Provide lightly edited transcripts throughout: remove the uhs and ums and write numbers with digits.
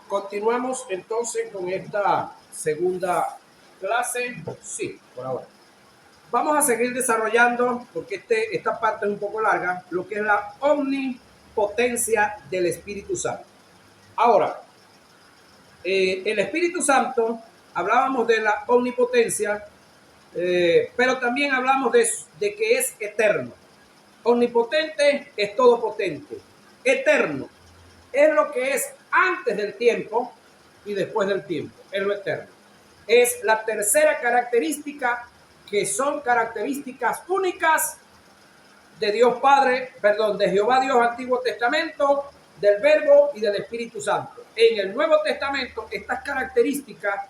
Continuamos entonces con esta segunda clase. Sí, por ahora. Vamos a seguir desarrollando, porque esta parte es un poco larga, lo que es la omnipotencia del Espíritu Santo. Ahora, el Espíritu Santo, hablábamos de la omnipotencia, pero también hablamos de que es eterno. Omnipotente es todopotente. Eterno es lo que es antes del tiempo y después del tiempo, es lo eterno. Es la tercera característica, que son características únicas de Dios Padre, perdón, de Jehová Dios Antiguo Testamento, del Verbo y del Espíritu Santo. En el Nuevo Testamento estas características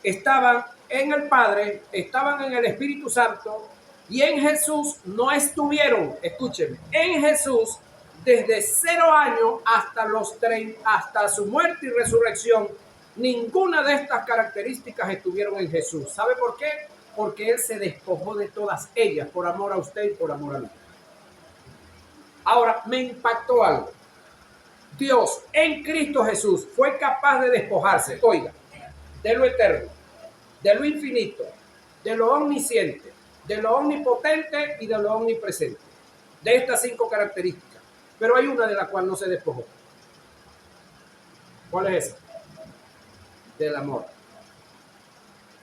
estaban en el Padre, estaban en el Espíritu Santo, y en Jesús no estuvieron, escúchenme, en Jesús desde 0 años hasta su muerte y resurrección, ninguna de estas características estuvieron en Jesús. ¿Sabe por qué? Porque Él se despojó de todas ellas por amor a usted y por amor a mí. Ahora, me impactó algo. Dios en Cristo Jesús fue capaz de despojarse, oiga, de lo eterno, de lo infinito, de lo omnisciente, de lo omnipotente y de lo omnipresente. De estas 5 características. Pero hay una de la cual no se despojó. ¿Cuál es esa? Del amor.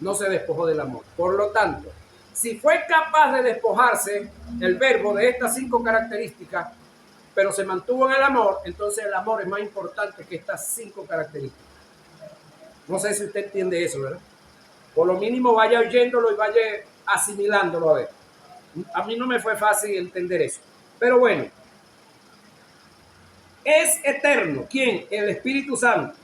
No se despojó del amor. Por lo tanto, si fue capaz de despojarse el Verbo de estas 5 características, pero se mantuvo en el amor, entonces el amor es más importante que estas 5 características. No sé si usted entiende eso, ¿verdad? Por lo mínimo vaya oyéndolo y vaya asimilándolo a ver. A mí no me fue fácil entender eso. Pero bueno, es eterno. ¿Quién? El Espíritu Santo.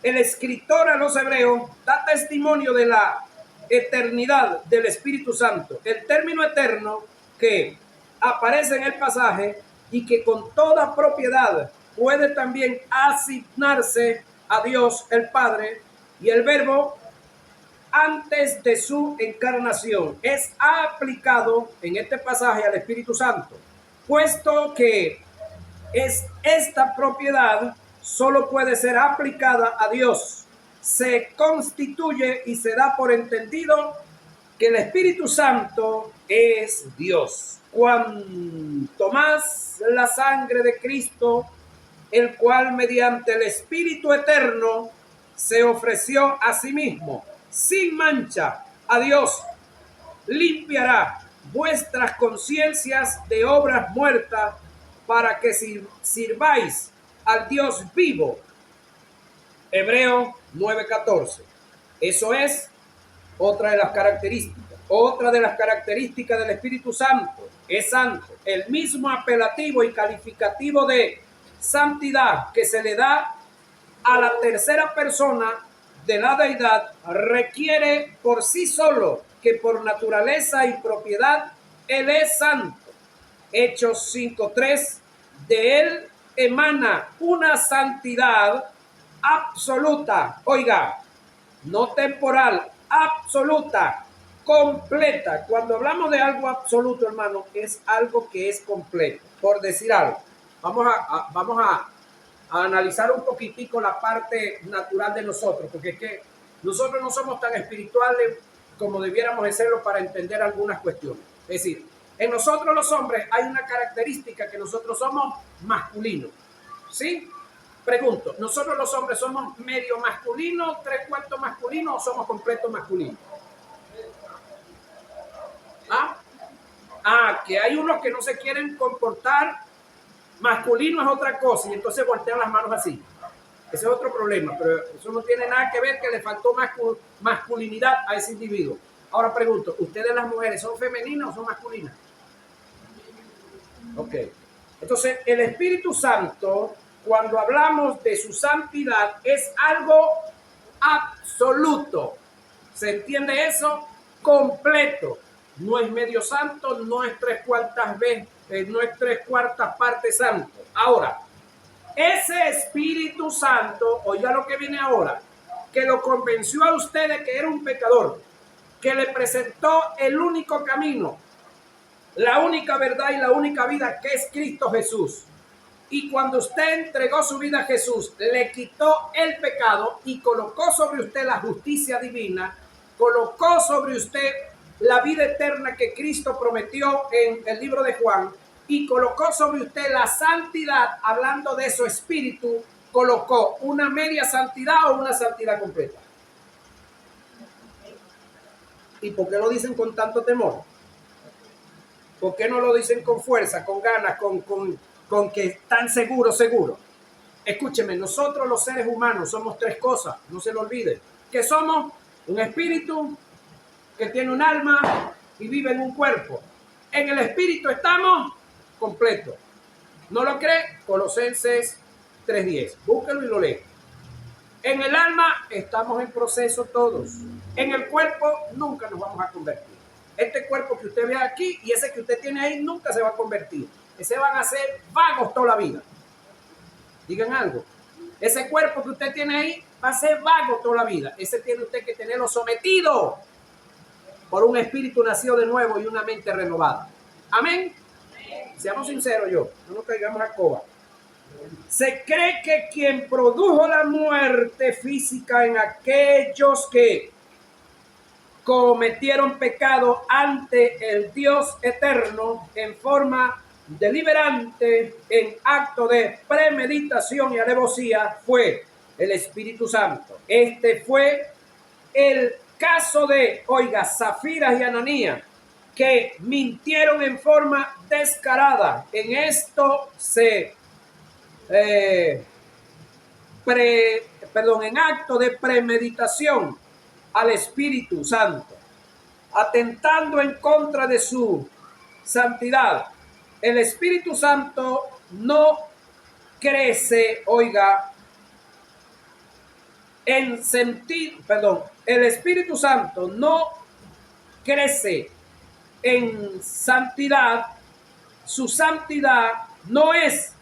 El escritor a los hebreos da testimonio de la eternidad del Espíritu Santo. El término eterno que aparece en el pasaje y que con toda propiedad puede también asignarse a Dios el Padre y el Verbo antes de su encarnación, es aplicado en este pasaje al Espíritu Santo, puesto que esta propiedad solo puede ser aplicada a Dios. Se constituye y se da por entendido que el Espíritu Santo es Dios. Cuanto más la sangre de Cristo, el cual mediante el Espíritu eterno se ofreció a sí mismo sin mancha a Dios, limpiará vuestras conciencias de obras muertas para que sirváis al Dios vivo. Hebreo 9:14. Eso es otra de las características. Otra de las características del Espíritu Santo es santo. El mismo apelativo y calificativo de santidad que se le da a la tercera persona de la deidad requiere por sí solo que por naturaleza y propiedad Él es santo. Hechos 5:3, de Él emana una santidad absoluta, oiga, no temporal, absoluta, completa. Cuando hablamos de algo absoluto, hermano, es algo que es completo. Por decir algo, vamos a analizar un poquitico la parte natural de nosotros, porque es que nosotros no somos tan espirituales como debiéramos de serlo para entender algunas cuestiones. Es decir, en nosotros los hombres hay una característica, que nosotros somos masculinos, ¿sí? Pregunto, ¿nosotros los hombres somos medio masculinos, 3/4 masculinos o somos completos masculinos? Que hay unos que no se quieren comportar. Masculino es otra cosa y entonces voltean las manos así. Ese es otro problema, pero eso no tiene nada que ver que le faltó masculinidad a ese individuo. Ahora pregunto, ¿ustedes las mujeres son femeninas o son masculinas? Ok. Entonces, el Espíritu Santo, cuando hablamos de su santidad, es algo absoluto. ¿Se entiende eso? Completo. No es medio santo, no es 3/4 veces, no es 3/4 partes santo. Ahora, ese Espíritu Santo, oiga lo que viene ahora, que lo convenció a usted de que era un pecador, que le presentó el único camino, la única verdad y la única vida, que es Cristo Jesús. Y cuando usted entregó su vida a Jesús, le quitó el pecado y colocó sobre usted la justicia divina, colocó sobre usted la vida eterna que Cristo prometió en el libro de Juan, y colocó sobre usted la santidad, hablando de su espíritu, colocó una media santidad o una santidad completa. ¿Y por qué lo dicen con tanto temor? ¿Por qué no lo dicen con fuerza, con ganas, con que están seguros? Escúcheme, nosotros los seres humanos somos tres cosas, no se lo olvide. Que somos un espíritu que tiene un alma y vive en un cuerpo. En el espíritu estamos completos. ¿No lo cree? Colosenses 3:10. Búsquelo y lo lee. En el alma estamos en proceso todos. En el cuerpo nunca nos vamos a convertir. Este cuerpo que usted ve aquí y ese que usted tiene ahí nunca se va a convertir. Ese van a ser vagos toda la vida. Digan algo. Ese cuerpo que usted tiene ahí va a ser vago toda la vida. Ese tiene usted que tenerlo sometido por un espíritu nacido de nuevo y una mente renovada. Amén. Seamos sinceros, no nos caigamos a coba. Se cree que quien produjo la muerte física en aquellos que cometieron pecado ante el Dios eterno en forma deliberante, en acto de premeditación y alevosía, fue el Espíritu Santo. Este fue el caso de, Zafiras y Ananías, que mintieron en forma descarada. En esto en acto de premeditación al Espíritu Santo, atentando en contra de su santidad. El Espíritu Santo no crece, el Espíritu Santo no crece en santidad. Su santidad no es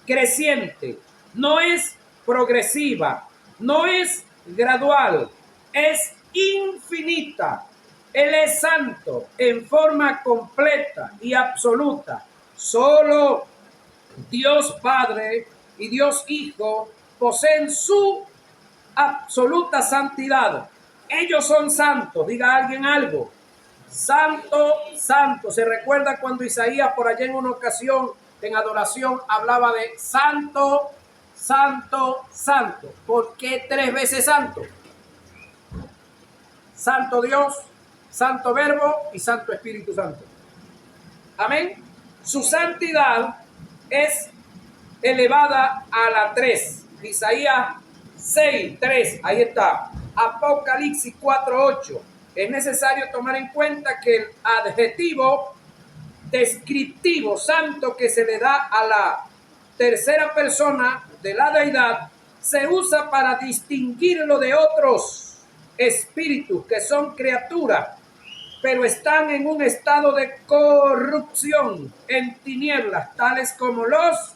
creciente, no es progresiva, no es gradual, es infinita. Él es santo en forma completa y absoluta. Solo Dios Padre y Dios Hijo poseen su absoluta santidad. Ellos son santos. Diga alguien algo. Santo, santo. Se recuerda cuando Isaías por allá en una ocasión en adoración hablaba de santo, santo, santo. ¿Por qué 3 veces santo? Santo Dios, Santo Verbo y Santo Espíritu Santo. Amén. Su santidad es elevada a la 3. Isaías 6:3. Ahí está. Apocalipsis 4:8. Es necesario tomar en cuenta que el adjetivo descriptivo santo que se le da a la tercera persona de la deidad se usa para distinguirlo de otros espíritus que son criaturas, pero están en un estado de corrupción, en tinieblas, tales como los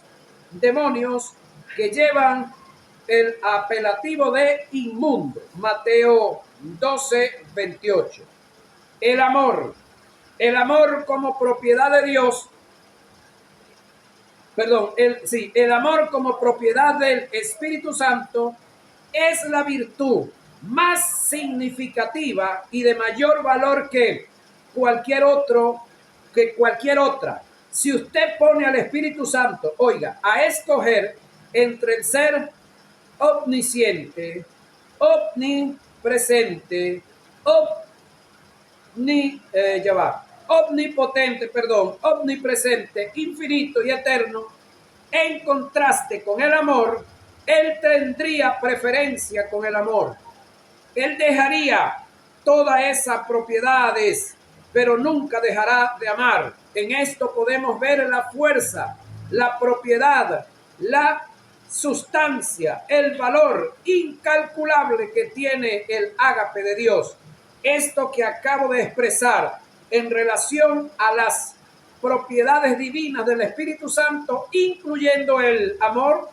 demonios, que llevan el apelativo de inmundo. Mateo 12:28. El amor como propiedad de Dios, el amor como propiedad del Espíritu Santo es la virtud más significativa y de mayor valor que cualquier otra. Si usted pone al Espíritu Santo, a escoger entre el ser omnisciente, omnipresente, omnipresente, infinito y eterno, en contraste con el amor, él tendría preferencia con el amor. Él dejaría todas esas propiedades, pero nunca dejará de amar. En esto podemos ver la fuerza, la propiedad, la sustancia, el valor incalculable que tiene el ágape de Dios. Esto que acabo de expresar en relación a las propiedades divinas del Espíritu Santo, incluyendo el amor,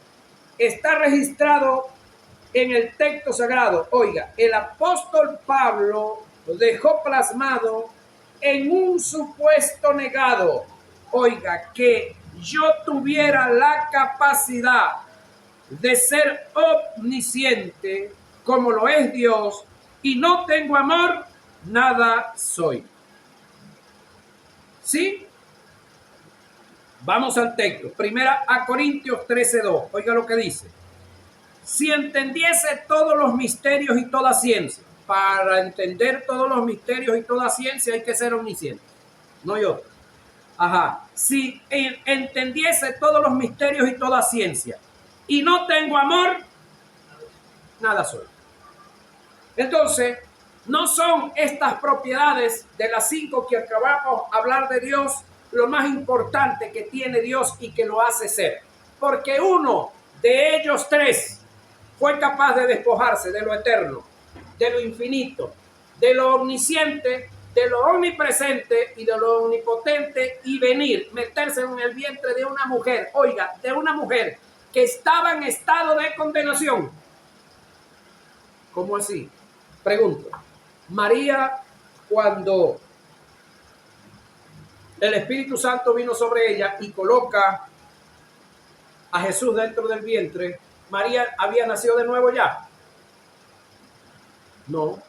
está registrado en el texto sagrado. El apóstol Pablo lo dejó plasmado en un supuesto negado, que yo tuviera la capacidad de ser omnisciente como lo es Dios y no tengo amor, nada soy. ¿Sí? Vamos al texto. Primera a Corintios 13:2. Oiga lo que dice. Si entendiese todos los misterios y toda ciencia. Para entender todos los misterios y toda ciencia hay que ser omnisciente. No hay otro. Ajá. Si entendiese todos los misterios y toda ciencia y no tengo amor, nada soy. Entonces, no son estas propiedades de las 5 que acabamos de hablar de Dios lo más importante que tiene Dios y que lo hace ser. Porque uno de ellos 3 fue capaz de despojarse de lo eterno, de lo infinito, de lo omnisciente, de lo omnipresente y de lo omnipotente y venir, meterse en el vientre de una mujer, oiga, de una mujer que estaba en estado de condenación. ¿Cómo así? Pregunto. María, cuando el Espíritu Santo vino sobre ella y coloca a Jesús dentro del vientre, ¿María había nacido de nuevo ya? No.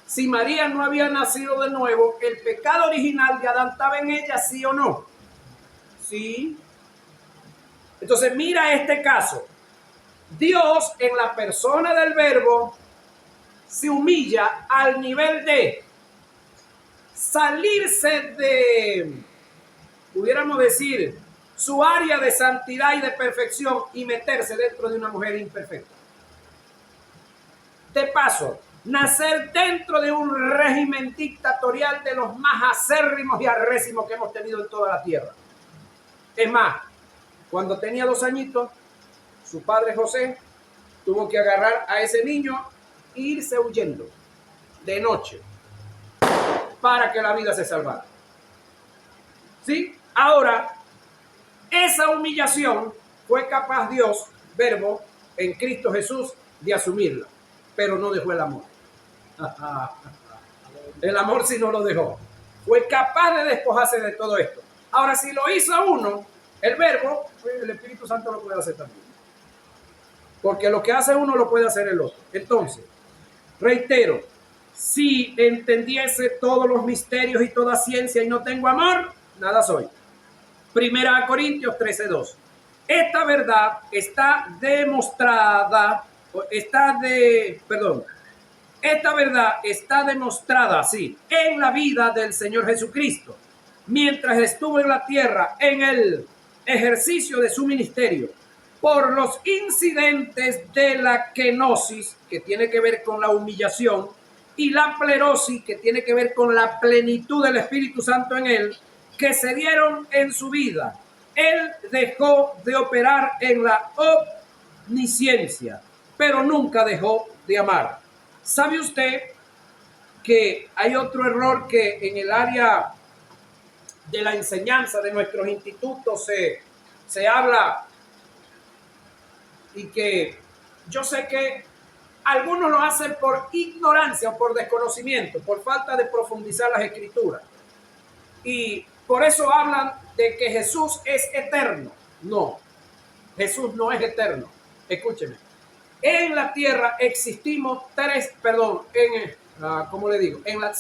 Si María no había nacido de nuevo, ¿el pecado original de Adán estaba en ella, sí o no? Sí. Entonces mira este caso. Dios en la persona del Verbo se humilla al nivel de salirse de, pudiéramos decir, su área de santidad y de perfección y meterse dentro de una mujer imperfecta. De paso, nacer dentro de un régimen dictatorial de los más acérrimos y arrésimos que hemos tenido en toda la tierra. Es más, cuando tenía 2 añitos, su padre José tuvo que agarrar a ese niño e irse huyendo de noche para que la vida se salvara. ¿Sí? Ahora, esa humillación fue capaz Dios, Verbo, en Cristo Jesús, de asumirla, pero no dejó el amor. El amor sí no lo dejó. Fue capaz de despojarse de todo esto. Ahora, si lo hizo uno, el Verbo, el Espíritu Santo lo puede hacer también. Porque lo que hace uno lo puede hacer el otro. Entonces, reitero, si entendiese todos los misterios y toda ciencia y no tengo amor, nada soy. Primera a Corintios 13:2. Esta verdad está demostrada, esta verdad está demostrada, sí, en la vida del Señor Jesucristo, mientras estuvo en la tierra en el ejercicio de su ministerio, por los incidentes de la kenosis, que tiene que ver con la humillación, y la plerosis, que tiene que ver con la plenitud del Espíritu Santo en él, que se dieron en su vida. Él dejó de operar en la omnisciencia, pero nunca dejó de amar. ¿Sabe usted que hay otro error que en el área de la enseñanza de nuestros institutos se habla y que yo sé que algunos lo hacen por ignorancia o por desconocimiento, por falta de profundizar las escrituras? Y por eso hablan de que Jesús es eterno. No, Jesús no es eterno. Escúcheme. En la tierra existimos ¿cómo le digo? En la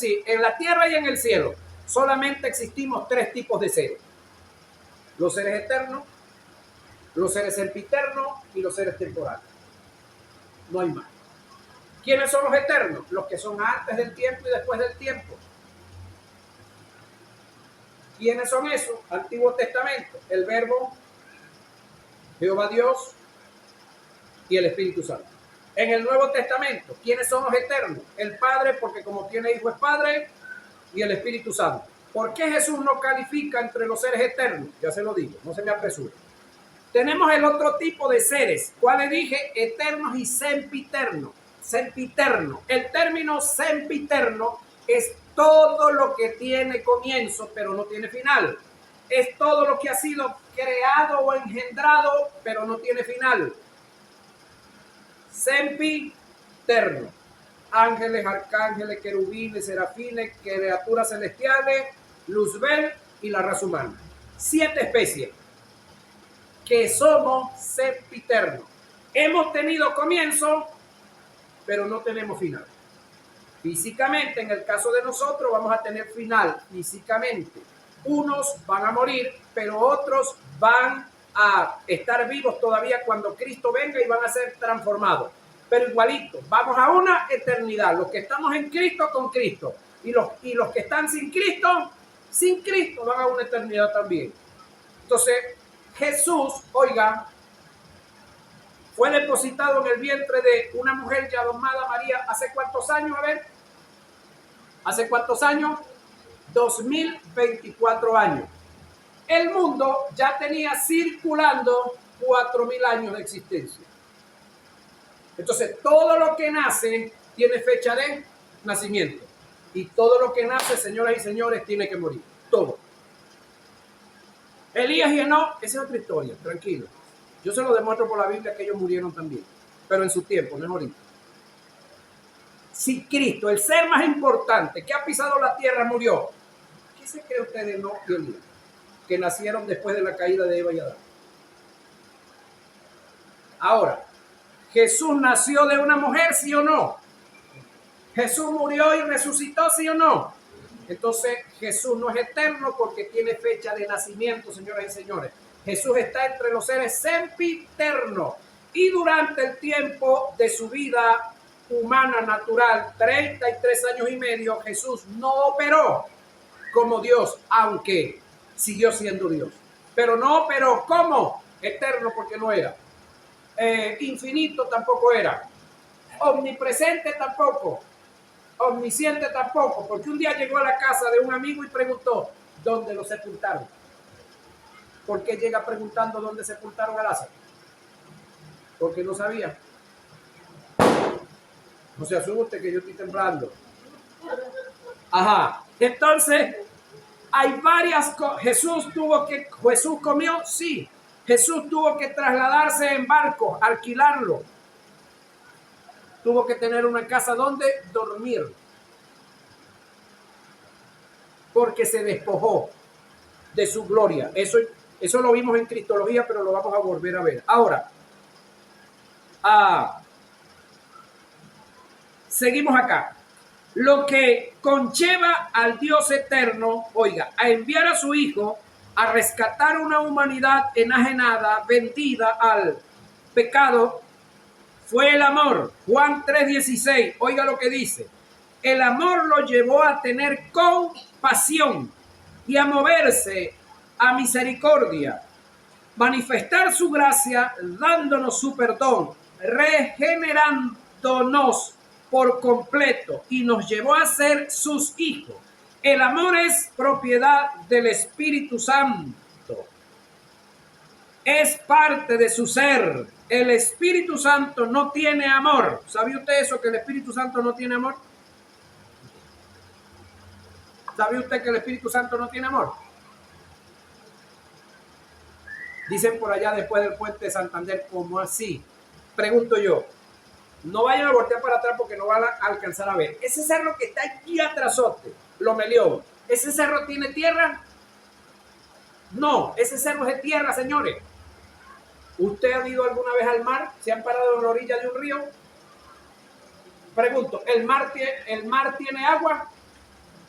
tierra y en el cielo solamente existimos 3 tipos de seres. Los seres eternos, los seres sempiternos y los seres temporales. No hay más. ¿Quiénes son los eternos? Los que son antes del tiempo y después del tiempo. ¿Quiénes son esos? Antiguo Testamento, el Verbo, Jehová Dios y el Espíritu Santo. En el Nuevo Testamento, ¿quiénes son los eternos? El Padre, porque como tiene hijo es Padre, y el Espíritu Santo. ¿Por qué Jesús no califica entre los seres eternos? Ya se lo digo, no se me apresure. Tenemos el otro tipo de seres. ¿Cuál le dije? Eternos y sempiternos. Sempiterno. El término sempiterno es todo lo que tiene comienzo, pero no tiene final. Es todo lo que ha sido creado o engendrado, pero no tiene final. Sempiterno. Ángeles, arcángeles, querubines, serafines, criaturas celestiales, luzbel y la raza humana. 7 especies. que somos sempiternos. Hemos tenido comienzo, pero no tenemos final. Físicamente, en el caso de nosotros, vamos a tener final físicamente. Unos van a morir, pero otros van a estar vivos todavía cuando Cristo venga y van a ser transformados. Pero igualito, vamos a una eternidad. Los que estamos en Cristo, con Cristo. Y los que están sin Cristo van a una eternidad también. Entonces, Jesús, oiga, fue depositado en el vientre de una mujer llamada María. ¿Hace cuántos años? A ver. ¿Hace cuántos años? 2024 años. El mundo ya tenía circulando 4000 años de existencia. Entonces, todo lo que nace tiene fecha de nacimiento. Y todo lo que nace, señoras y señores, tiene que morir. Todo. Elías y Enoc, esa es otra historia, tranquilo. Yo se lo demuestro por la Biblia que ellos murieron también. Pero en su tiempo, no es ahorita. Si Cristo, el ser más importante que ha pisado la tierra, murió, ¿qué se cree usted de Enoc y Elías? Que nacieron después de la caída de Eva y Adán. Ahora, ¿Jesús nació de una mujer, sí o no? ¿Jesús murió y resucitó, sí o no? Entonces, Jesús no es eterno porque tiene fecha de nacimiento, señoras y señores. Jesús está entre los seres sempiternos. Y durante el tiempo de su vida humana natural, 33 años y medio, Jesús no operó como Dios, aunque siguió siendo Dios. Pero no operó como eterno porque no era. Infinito tampoco era. Omnipresente tampoco. Omnisciente tampoco, porque un día llegó a la casa de un amigo y preguntó dónde lo sepultaron. ¿Por qué llega preguntando dónde sepultaron a Lázaro? Porque no sabía. No se asuste que yo estoy temblando. Ajá. Entonces, hay varias cosas. ¿Jesús comió? Sí. Jesús tuvo que trasladarse en barco, alquilarlo. Tuvo que tener una casa donde dormir. Porque se despojó de su gloria. Eso lo vimos en Cristología, pero lo vamos a volver a ver. Ahora, seguimos acá. Lo que conlleva al Dios eterno, oiga, a enviar a su Hijo a rescatar una humanidad enajenada, vendida al pecado, fue el amor. Juan 3:16, oiga lo que dice. El amor lo llevó a tener compasión y a moverse a misericordia, manifestar su gracia, dándonos su perdón, regenerándonos por completo y nos llevó a ser sus hijos. El amor es propiedad del Espíritu Santo. Es parte de su ser. El Espíritu Santo no tiene amor. ¿Sabía usted eso, que el Espíritu Santo no tiene amor? ¿Sabía usted que el Espíritu Santo no tiene amor? Dicen por allá después del puente de Santander, ¿cómo así? Pregunto yo. No vayan a voltear para atrás porque no van a alcanzar a ver. Ese cerro que está aquí atrasote, lo melió. ¿Ese cerro tiene tierra? No, ese cerro es de tierra, señores. ¿Usted ha ido alguna vez al mar? ¿Se han parado en la orilla de un río? Pregunto, ¿el mar tiene agua?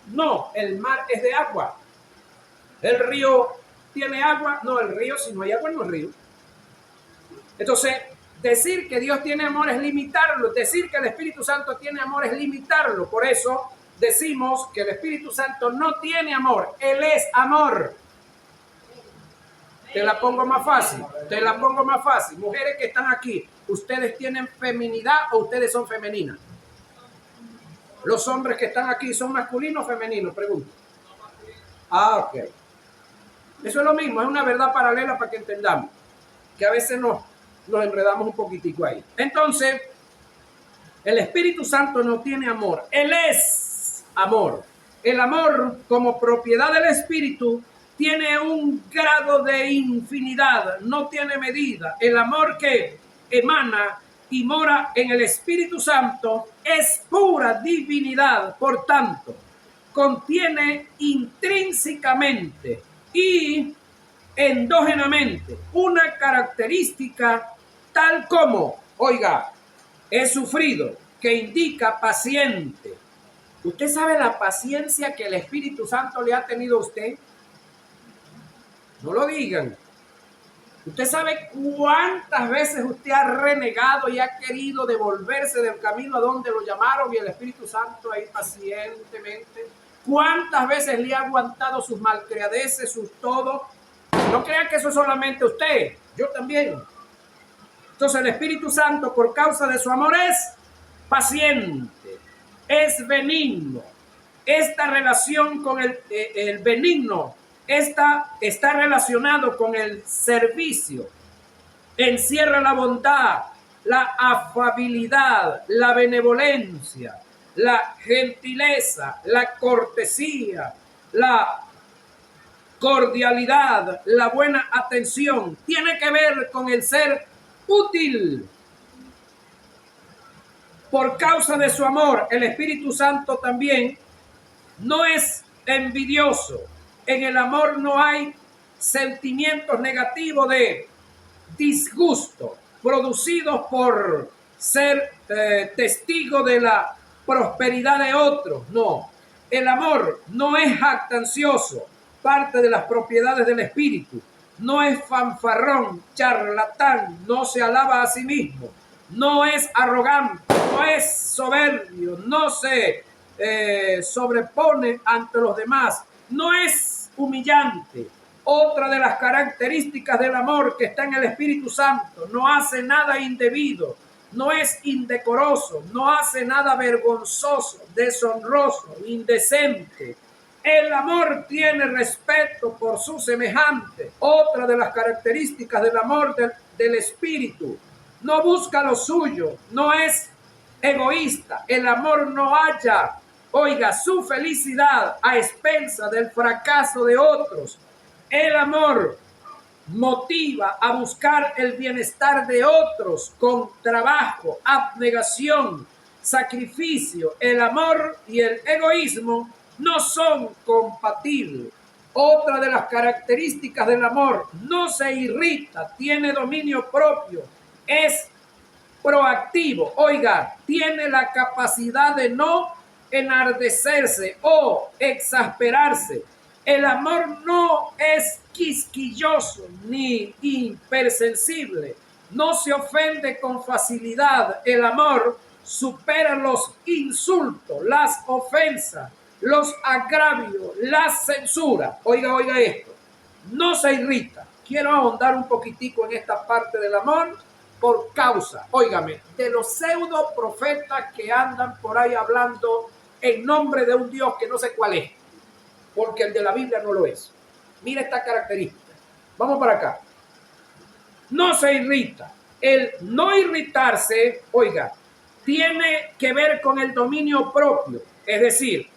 No, el mar es de agua. ¿El río tiene agua? No, el río, si no hay agua, no es río. Entonces, decir que Dios tiene amor es limitarlo. Decir que el Espíritu Santo tiene amor es limitarlo. Por eso decimos que el Espíritu Santo no tiene amor. Él es amor. Te la pongo más fácil. Mujeres que están aquí, ¿ustedes tienen feminidad o ustedes son femeninas? ¿Los hombres que están aquí son masculinos o femeninos? Pregunto. Ok. Eso es lo mismo, es una verdad paralela para que entendamos. Que a veces nos enredamos un poquitico ahí. Entonces, el Espíritu Santo no tiene amor. Él es amor. El amor, como propiedad del Espíritu, tiene un grado de infinidad, no tiene medida. El amor que emana y mora en el Espíritu Santo es pura divinidad. Por tanto, contiene intrínsecamente y endógenamente una característica tal como, oiga, he sufrido, que indica paciente. ¿Usted sabe la paciencia que el Espíritu Santo le ha tenido a usted? No lo digan. ¿Usted sabe cuántas veces usted ha renegado y ha querido devolverse del camino a donde lo llamaron y el Espíritu Santo ahí pacientemente? ¿Cuántas veces le ha aguantado sus malcriadeces, sus todo? No crean que eso es solamente usted, yo también. Entonces el Espíritu Santo, por causa de su amor, es paciente, es benigno. Esta relación con el benigno está relacionado con el servicio. Encierra la bondad, la afabilidad, la benevolencia, la gentileza, la cortesía, la cordialidad, la buena atención. Tiene que ver con el ser útil. Por causa de su amor, el Espíritu Santo también no es envidioso. En el amor no hay sentimientos negativos de disgusto producidos por ser testigo de la prosperidad de otros. No, el amor no es jactancioso, parte de las propiedades del espíritu. No es fanfarrón, charlatán, no se alaba a sí mismo, no es arrogante, no es soberbio, no se sobrepone ante los demás, no es humillante. Otra de las características del amor que está en el Espíritu Santo: no hace nada indebido, no es indecoroso, no hace nada vergonzoso, deshonroso, indecente. El amor tiene respeto por su semejante. Otra de las características del amor del Espíritu: no busca lo suyo, no es egoísta. El amor no halla, oiga, su felicidad a expensa del fracaso de otros. El amor motiva a buscar el bienestar de otros con trabajo, abnegación, sacrificio. El amor y el egoísmo no son compatibles. Otra de las características del amor: no se irrita, tiene dominio propio, es proactivo. Oiga, tiene la capacidad de no enardecerse o exasperarse. El amor no es quisquilloso ni hipersensible, no se ofende con facilidad. El amor supera los insultos, las ofensas, los agravios, la censura. Oiga esto, no se irrita. Quiero ahondar un poquitico en esta parte del amor por causa, óigame, de los pseudo profetas que andan por ahí hablando en nombre de un Dios que no sé cuál es, porque el de la Biblia no lo es. Mira esta característica. Vamos para acá. No se irrita. El no irritarse, oiga, tiene que ver con el dominio propio. Es decir,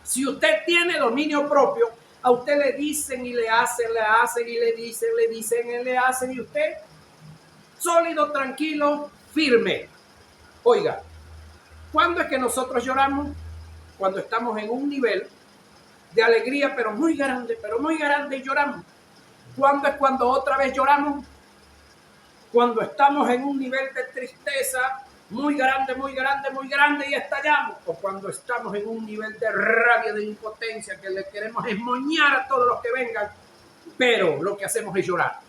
si usted tiene dominio propio, a usted le dicen y le hacen y le dicen y le hacen, y usted sólido, tranquilo, firme. Oiga, ¿cuándo es que nosotros lloramos? Cuando estamos en un nivel de alegría, pero muy grande y lloramos. ¿Cuándo es cuando otra vez lloramos? Cuando estamos en un nivel de tristeza muy grande y estallamos. O cuando estamos en un nivel de rabia, de impotencia, que le queremos esmoñar a todos los que vengan, pero lo que hacemos es llorar.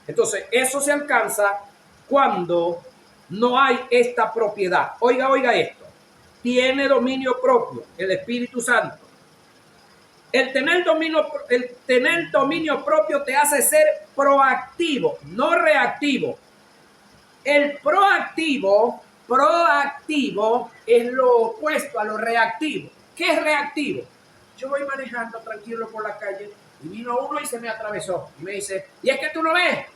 Entonces, eso se alcanza cuando no hay esta propiedad. Oiga esto. Tiene dominio propio el Espíritu Santo. El tener dominio propio te hace ser proactivo, no reactivo. El proactivo es lo opuesto a lo reactivo. ¿Qué es reactivo? Yo voy manejando tranquilo por la calle y vino uno y se me atravesó. Y me dice, ¿y es que tú no ves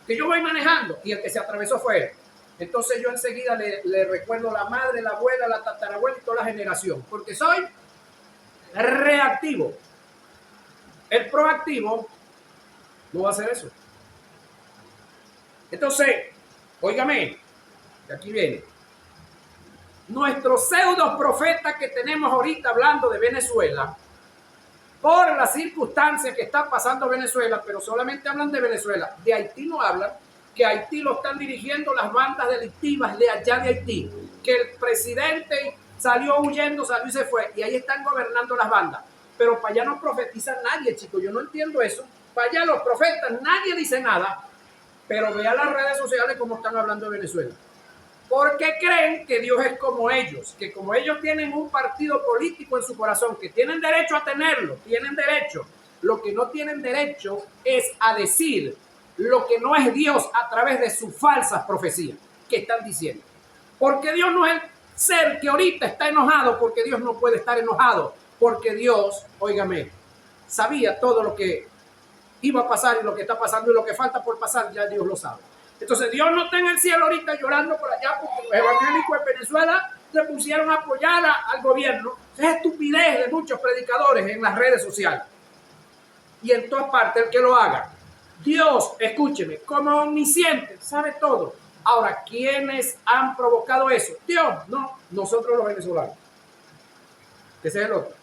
que yo voy manejando? Y el que se atravesó fue él. Entonces yo enseguida le recuerdo a la madre, la abuela, la tatarabuela y toda la generación, porque soy reactivo. El proactivo no va a hacer eso. Entonces, óigame, que aquí viene. Nuestros pseudo profetas que tenemos ahorita hablando de Venezuela por las circunstancias que está pasando Venezuela, pero solamente hablan de Venezuela. De Haití no hablan, que Haití lo están dirigiendo las bandas delictivas de allá de Haití, que el presidente salió huyendo, salió y se fue, y ahí están gobernando las bandas. Pero para allá no profetiza nadie, chicos, yo no entiendo eso. Para allá los profetas, nadie dice nada, pero vea las redes sociales como están hablando de Venezuela. Porque creen que Dios es como ellos, que como ellos tienen un partido político en su corazón, que tienen derecho a tenerlo, tienen derecho. Lo que no tienen derecho es a decir lo que no es Dios a través de sus falsas profecías que están diciendo. Porque Dios no es el ser que ahorita está enojado, porque Dios no puede estar enojado, porque Dios, óigame, sabía todo lo que iba a pasar y lo que está pasando y lo que falta por pasar, ya Dios lo sabe. Entonces Dios no está en el cielo ahorita llorando por allá porque los evangélicos de Venezuela se pusieron a apoyar al gobierno. Es estupidez de muchos predicadores en las redes sociales y en todas partes el que lo haga. Dios, escúcheme, como omnisciente, sabe todo. Ahora, ¿quiénes han provocado eso? Dios, no, nosotros los venezolanos. Ese es el otro.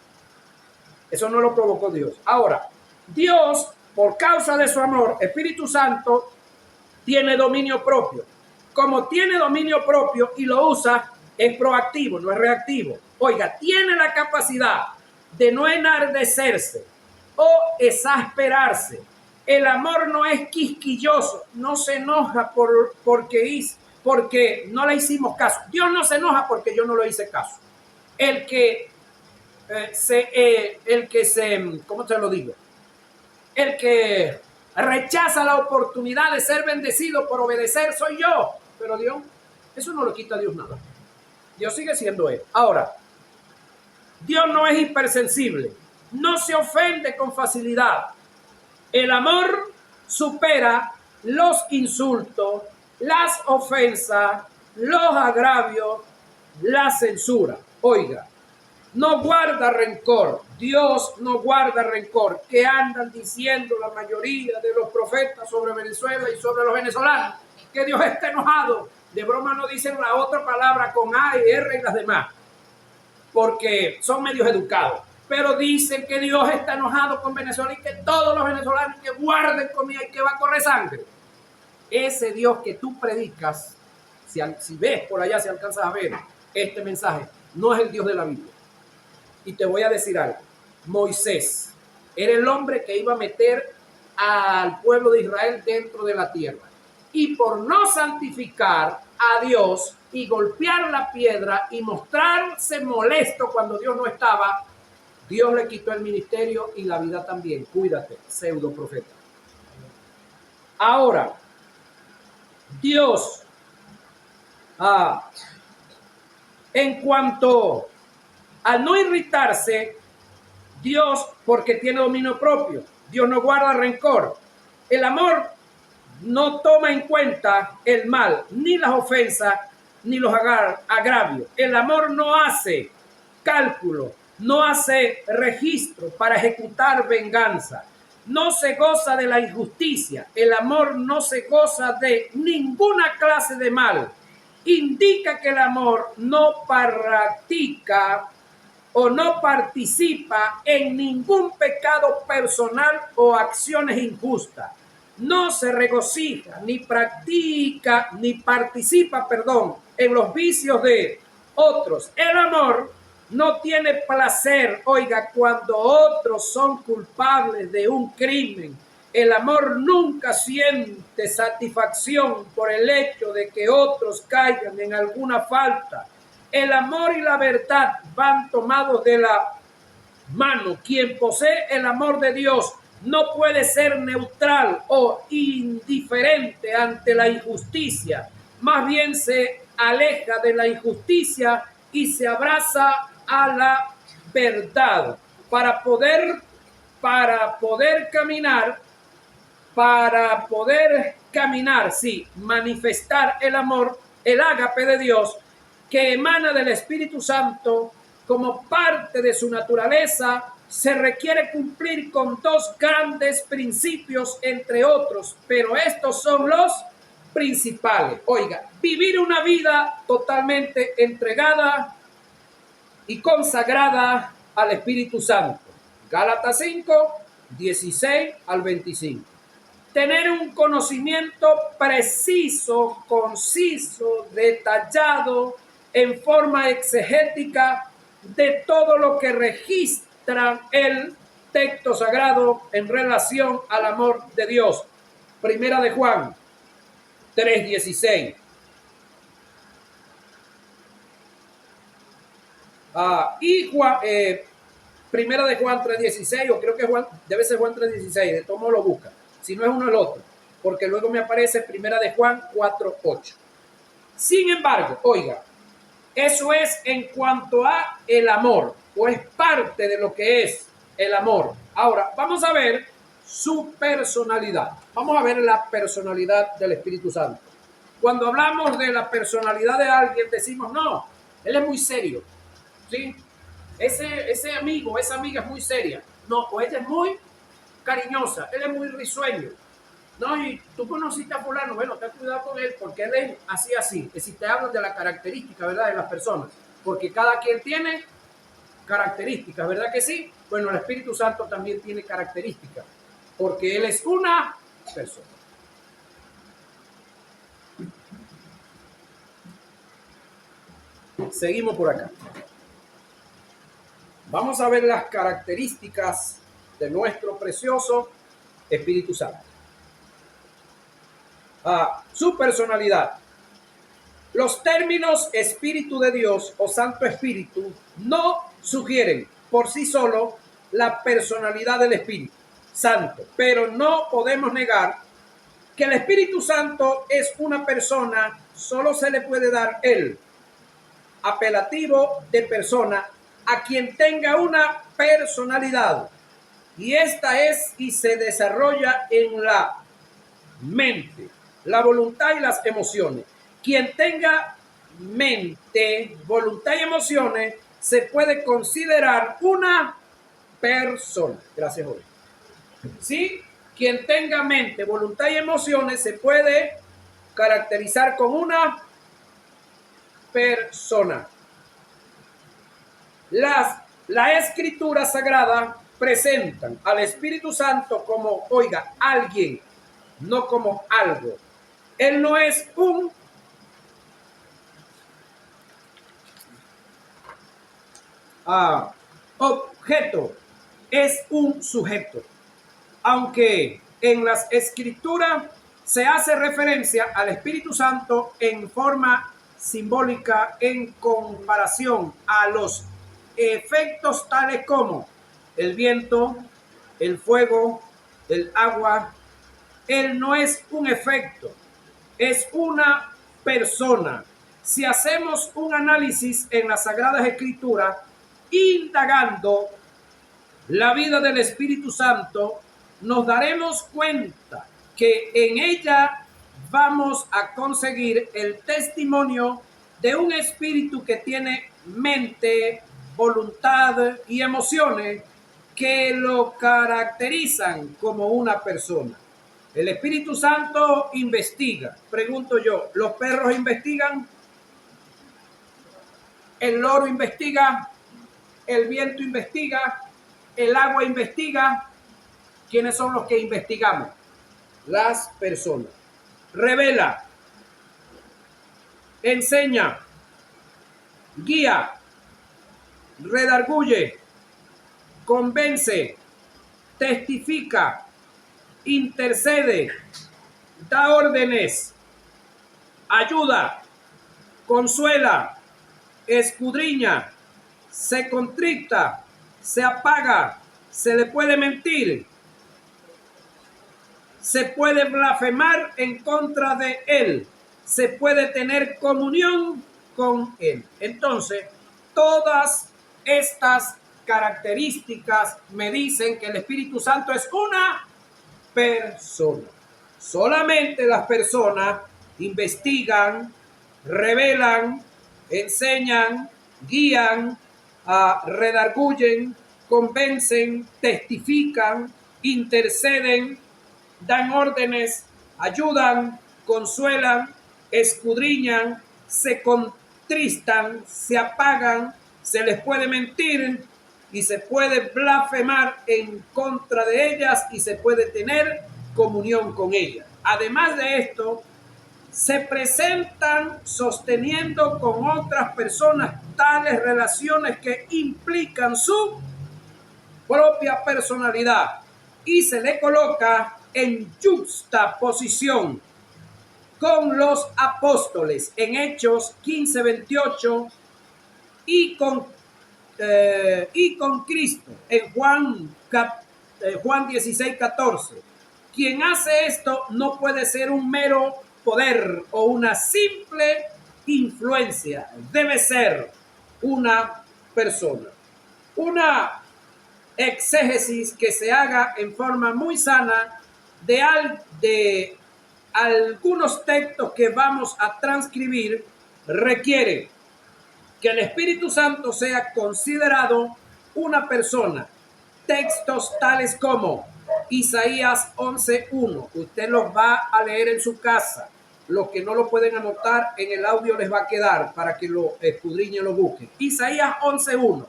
Eso no lo provocó Dios. Ahora, Dios, por causa de su amor, Espíritu Santo, tiene dominio propio. Como tiene dominio propio y lo usa, es proactivo, no es reactivo. Oiga, tiene la capacidad de no enardecerse o exasperarse. El amor no es quisquilloso, no se enoja porque no le hicimos caso. Dios no se enoja porque yo no le hice caso. El que ¿cómo te lo digo? El que rechaza la oportunidad de ser bendecido por obedecer soy yo. Pero Dios, eso no le quita a Dios nada. Dios sigue siendo Él. Ahora, Dios no es hipersensible. No se ofende con facilidad. El amor supera los insultos, las ofensas, los agravios, la censura. Oiga, no guarda rencor. Dios no guarda rencor. ¿Qué andan diciendo la mayoría de los profetas sobre Venezuela y sobre los venezolanos? Que Dios está enojado. De broma no dicen la otra palabra con A y R y las demás, porque son medios educados. Pero dicen que Dios está enojado con Venezuela y que todos los venezolanos que guarden comida y que va a correr sangre. Ese Dios que tú predicas, si ves por allá, si alcanzas a ver este mensaje, no es el Dios de la Biblia. Y te voy a decir algo. Moisés era el hombre que iba a meter al pueblo de Israel dentro de la tierra. Y por no santificar a Dios y golpear la piedra y mostrarse molesto cuando Dios no estaba, Dios le quitó el ministerio y la vida también. Cuídate, pseudo profeta. Ahora, Dios, en cuanto al no irritarse, Dios, porque tiene dominio propio, Dios no guarda rencor. El amor no toma en cuenta el mal, ni las ofensas, ni los agravios. El amor no hace cálculo, no hace registro para ejecutar venganza. No se goza de la injusticia. El amor no se goza de ninguna clase de mal. Indica que el amor no practica o no participa en ningún pecado personal o acciones injustas. No se regocija, ni participa, en los vicios de otros. El amor no tiene placer, oiga, cuando otros son culpables de un crimen. El amor nunca siente satisfacción por el hecho de que otros caigan en alguna falta. El amor y la verdad van tomados de la mano. Quien posee el amor de Dios no puede ser neutral o indiferente ante la injusticia. Más bien se aleja de la injusticia y se abraza a la verdad para poder caminar, sí, manifestar el amor, el ágape de Dios que emana del Espíritu Santo como parte de su naturaleza. Se requiere cumplir con dos grandes principios, entre otros, pero estos son los principales. Oiga, vivir una vida totalmente entregada y consagrada al Espíritu Santo. Gálatas 5, 16 al 25. Tener un conocimiento preciso, conciso, detallado, en forma exegética de todo lo que registra el texto sagrado en relación al amor de Dios. Primera de Juan 3:16. Primera de Juan 3:16, o creo que Juan, debe ser Juan 3:16, de todo modo lo busca. Si no es uno el otro, porque luego me aparece Primera de Juan 4:8. Sin embargo, oiga, eso es en cuanto a el amor, o es parte de lo que es el amor. Ahora, vamos a ver su personalidad. Vamos a ver la personalidad del Espíritu Santo. Cuando hablamos de la personalidad de alguien, decimos, no, él es muy serio, ¿sí? Ese amigo, esa amiga es muy seria. No, o ella es muy cariñosa, él es muy risueño. No, y tú conociste a fulano, bueno, ten cuidado con él, porque él es así, así. Es si te hablan de la característica, ¿verdad?, de las personas. Porque cada quien tiene características, ¿verdad que sí? Bueno, el Espíritu Santo también tiene características, porque Él es una persona. Seguimos por acá. Vamos a ver las características de nuestro precioso Espíritu Santo. Su personalidad. Los términos Espíritu de Dios o Santo Espíritu no sugieren por sí solo la personalidad del Espíritu Santo, pero no podemos negar que el Espíritu Santo es una persona. Solo se le puede dar el apelativo de persona a quien tenga una personalidad, y esta es y se desarrolla en la mente, la voluntad y las emociones. Quien tenga mente, voluntad y emociones se puede considerar una persona. Gracias, Jorge. ¿Sí? Quien tenga mente, voluntad y emociones se puede caracterizar como una persona. La Escritura Sagrada presentan al Espíritu Santo como, oiga, alguien, no como algo. Él no es un objeto, es un sujeto. Aunque en las Escrituras se hace referencia al Espíritu Santo en forma simbólica en comparación a los efectos tales como el viento, el fuego, el agua. Él no es un efecto, es una persona. Si hacemos un análisis en las Sagradas Escrituras, indagando la vida del Espíritu Santo, nos daremos cuenta que en ella vamos a conseguir el testimonio de un espíritu que tiene mente, voluntad y emociones que lo caracterizan como una persona. El Espíritu Santo investiga. Pregunto yo, ¿los perros investigan? ¿El loro investiga? ¿El viento investiga? ¿El agua investiga? ¿Quiénes son los que investigamos? Las personas. Revela, enseña, guía, redarguye, convence, testifica, intercede, da órdenes, ayuda, consuela, escudriña, se contricta, se apaga, se le puede mentir, se puede blasfemar en contra de él, se puede tener comunión con él. Entonces, todas estas características me dicen que el Espíritu Santo es una persona. Solamente las personas investigan, revelan, enseñan, guían, redarguyen, convencen, testifican, interceden, dan órdenes, ayudan, consuelan, escudriñan, se contristan, se apagan, se les puede mentir, y se puede blasfemar en contra de ellas y se puede tener comunión con ellas. Además de esto, se presentan sosteniendo con otras personas tales relaciones que implican su propia personalidad y se le coloca en juxtaposición con los apóstoles en Hechos 15:28 y con Cristo en Juan 16:14. Quien hace esto no puede ser un mero poder o una simple influencia, debe ser una persona. Una exégesis que se haga en forma muy sana de algunos textos que vamos a transcribir requiere que el Espíritu Santo sea considerado una persona. Textos tales como Isaías 11:1. Usted los va a leer en su casa. Los que no lo pueden anotar en el audio les va a quedar para que lo escudriñen, lo busquen. Isaías 11:1.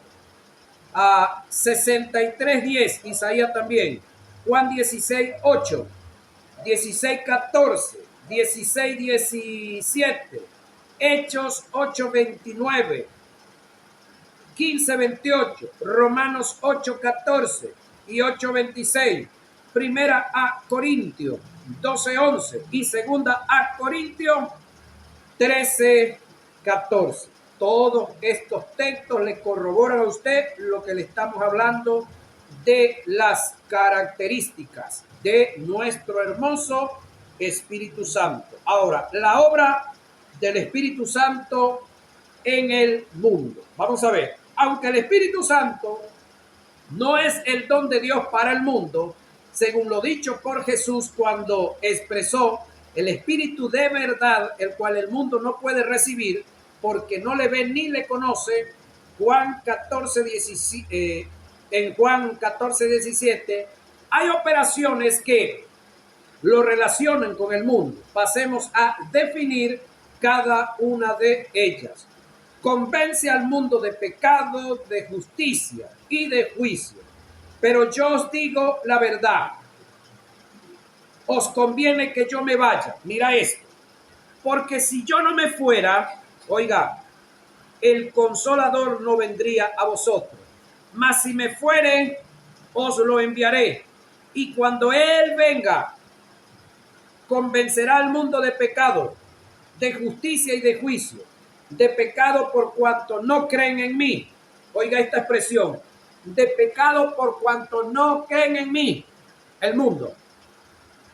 63:10. Isaías también. Juan 16:8. 16:14. 16:17. Hechos 8:29. 15:28. Romanos 8:14 y 8:26. Primera a Corintios 12:11 y segunda a Corintios 13:14. Todos estos textos le corroboran a usted lo que le estamos hablando de las características de nuestro hermoso Espíritu Santo. Ahora, la obra del Espíritu Santo en el mundo. Vamos a ver, aunque el Espíritu Santo no es el don de Dios para el mundo, según lo dicho por Jesús cuando expresó el Espíritu de verdad, el cual el mundo no puede recibir porque no le ve ni le conoce. Juan 14:17. En Juan 14:17 hay operaciones que lo relacionan con el mundo. Pasemos a definir cada una de ellas. Convence al mundo de pecado, de justicia y de juicio. Pero yo os digo la verdad. Os conviene que yo me vaya. Mira esto. Porque si yo no me fuera, oiga, el Consolador no vendría a vosotros. Mas si me fuere, os lo enviaré. Y cuando Él venga, convencerá al mundo de pecado, de justicia y de juicio. De pecado por cuanto no creen en mí. Oiga esta expresión. De pecado por cuanto no creen en mí. El mundo.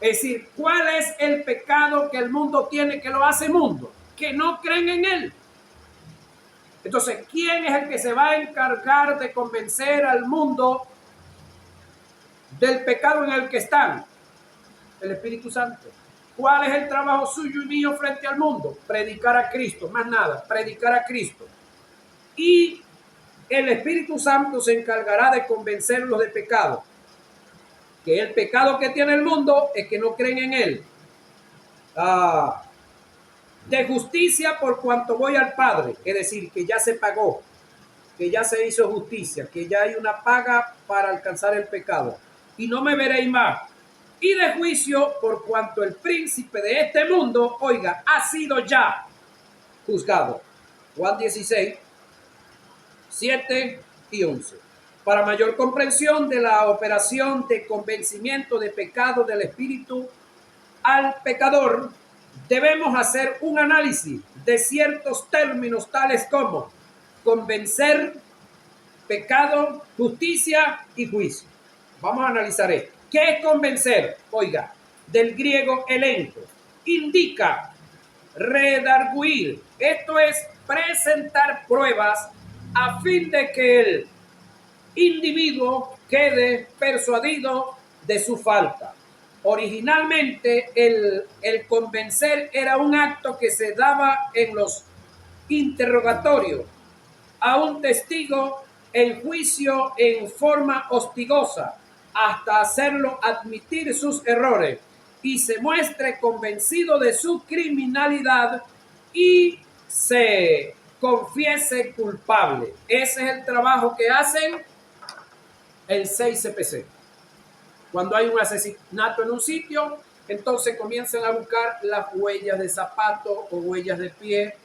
Es decir, ¿cuál es el pecado que el mundo tiene que lo hace mundo? Que no creen en Él. Entonces, ¿quién es el que se va a encargar de convencer al mundo del pecado en el que están? El Espíritu Santo. ¿Cuál es el trabajo suyo y mío frente al mundo? Predicar a Cristo, más nada, predicar a Cristo. Y el Espíritu Santo se encargará de convencerlos de pecado. Que el pecado que tiene el mundo es que no creen en Él. De justicia por cuanto voy al Padre, es decir, que ya se pagó, que ya se hizo justicia, que ya hay una paga para alcanzar el pecado. Y no me veréis más. Y de juicio por cuanto el príncipe de este mundo, oiga, ha sido ya juzgado. Juan 16, 7 y 11. Para mayor comprensión de la operación de convencimiento de pecado del Espíritu al pecador, debemos hacer un análisis de ciertos términos tales como convencer, pecado, justicia y juicio. Vamos a analizar esto. ¿Qué es convencer? Oiga, del griego elenco. Indica redarguir. Esto es presentar pruebas a fin de que el individuo quede persuadido de su falta. Originalmente el convencer era un acto que se daba en los interrogatorios a un testigo en juicio en forma hostigosa hasta hacerlo admitir sus errores y se muestre convencido de su criminalidad y se confiese culpable. Ese es el trabajo que hacen el 6 CPC. Cuando hay un asesinato en un sitio, entonces comienzan a buscar las huellas de zapato o huellas de pie,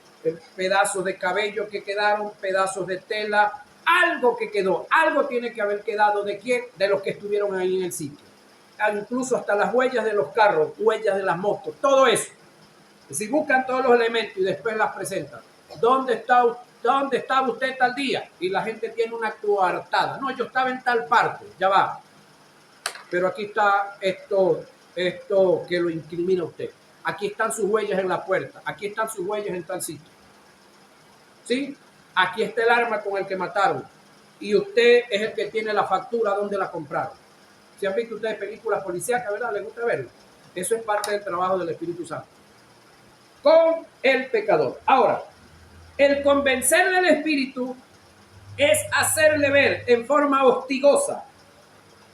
pedazos de cabello que quedaron, pedazos de tela, algo que quedó, algo tiene que haber quedado de quién, de los que estuvieron ahí en el sitio. Incluso hasta las huellas de los carros, huellas de las motos, todo eso. Si buscan todos los elementos y después las presentan, ¿dónde estaba usted tal día? Y la gente tiene una coartada. No, yo estaba en tal parte, ya va. Pero aquí está esto que lo incrimina a usted. Aquí están sus huellas en la puerta. Aquí están sus huellas en tal sitio. ¿Sí? Aquí está el arma con el que mataron. Y usted es el que tiene la factura donde la compraron. Si han visto ustedes películas policíacas, ¿verdad? ¿Les gusta verlo? Eso es parte del trabajo del Espíritu Santo. Con el pecador. Ahora, el convencer del Espíritu es hacerle ver en forma hostigosa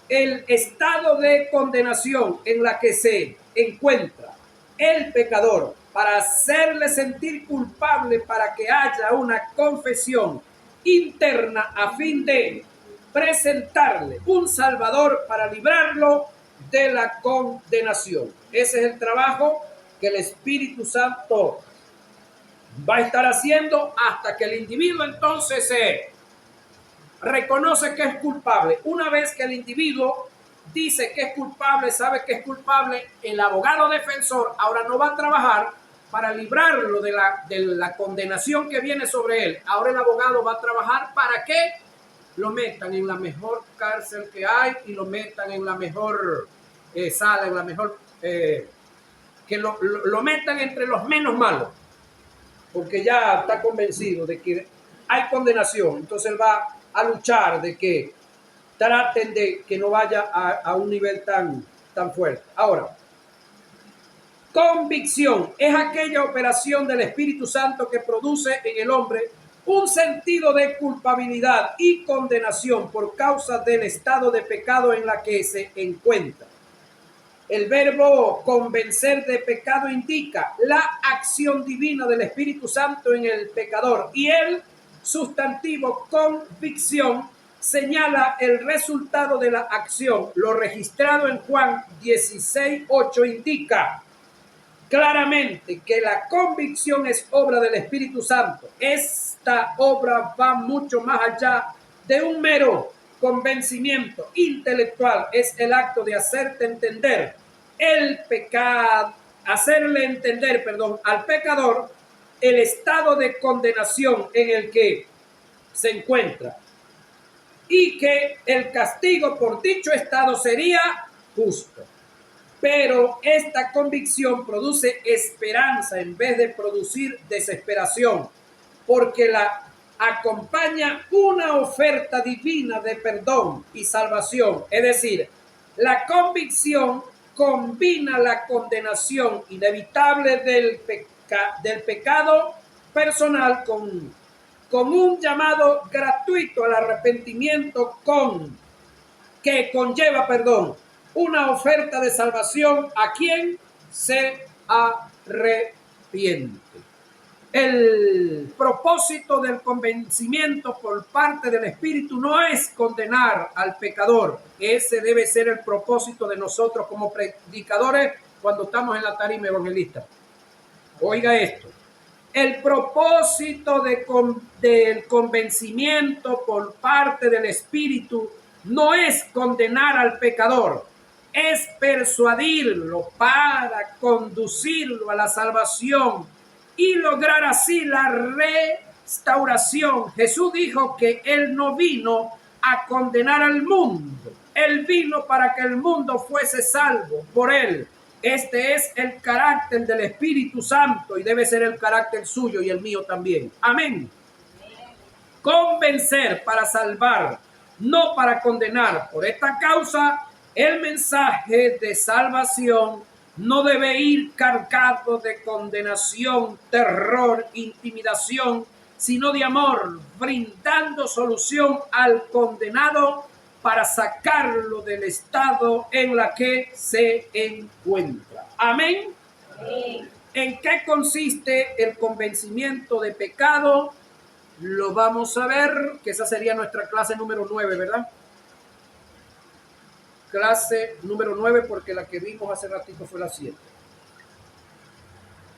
el estado de condenación en la que se encuentra el pecador, para hacerle sentir culpable, para que haya una confesión interna a fin de presentarle un Salvador para librarlo de la condenación. Ese es el trabajo que el Espíritu Santo va a estar haciendo hasta que el individuo entonces se reconoce que es culpable. Una vez que el individuo dice que es culpable, sabe que es culpable, el abogado defensor ahora no va a trabajar para librarlo de la condenación que viene sobre él. Ahora el abogado va a trabajar para que lo metan en la mejor cárcel que hay y lo metan en la mejor sala, en la mejor... que lo metan entre los menos malos, porque ya está convencido de que hay condenación. Entonces él va a luchar de que traten de que no vaya a un nivel tan fuerte. Ahora, convicción es aquella operación del Espíritu Santo que produce en el hombre un sentido de culpabilidad y condenación por causa del estado de pecado en la que se encuentra. El verbo convencer de pecado indica la acción divina del Espíritu Santo en el pecador, y el sustantivo convicción señala el resultado de la acción. Lo registrado en Juan 16:8 indica claramente que la convicción es obra del Espíritu Santo. Esta obra va mucho más allá de un mero convencimiento intelectual. Es el acto de hacerte entender el pecado, hacerle entender, al pecador el estado de condenación en el que se encuentra y que el castigo por dicho estado sería justo. Pero esta convicción produce esperanza en vez de producir desesperación, porque la acompaña una oferta divina de perdón y salvación. Es decir, la convicción combina la condenación inevitable del pecado personal con un llamado gratuito al arrepentimiento que conlleva una oferta de salvación a quien se arrepiente. El propósito del convencimiento por parte del Espíritu no es condenar al pecador. Ese debe ser el propósito de nosotros como predicadores cuando estamos en la tarima evangelista. Oiga esto. El propósito del convencimiento por parte del Espíritu no es condenar al pecador, es persuadirlo para conducirlo a la salvación y lograr así la restauración. Jesús dijo que Él no vino a condenar al mundo, Él vino para que el mundo fuese salvo por Él. Este es el carácter del Espíritu Santo y debe ser el carácter suyo y el mío también. Amén. Convencer para salvar, no para condenar. Por esta causa, el mensaje de salvación no debe ir cargado de condenación, terror, intimidación, sino de amor, brindando solución al condenado para sacarlo del estado en la que se encuentra. Amén. Amén. ¿En qué consiste el convencimiento de pecado? Lo vamos a ver, que esa sería nuestra clase número 9, ¿verdad? clase número 9, porque la que vimos hace ratito fue la 7.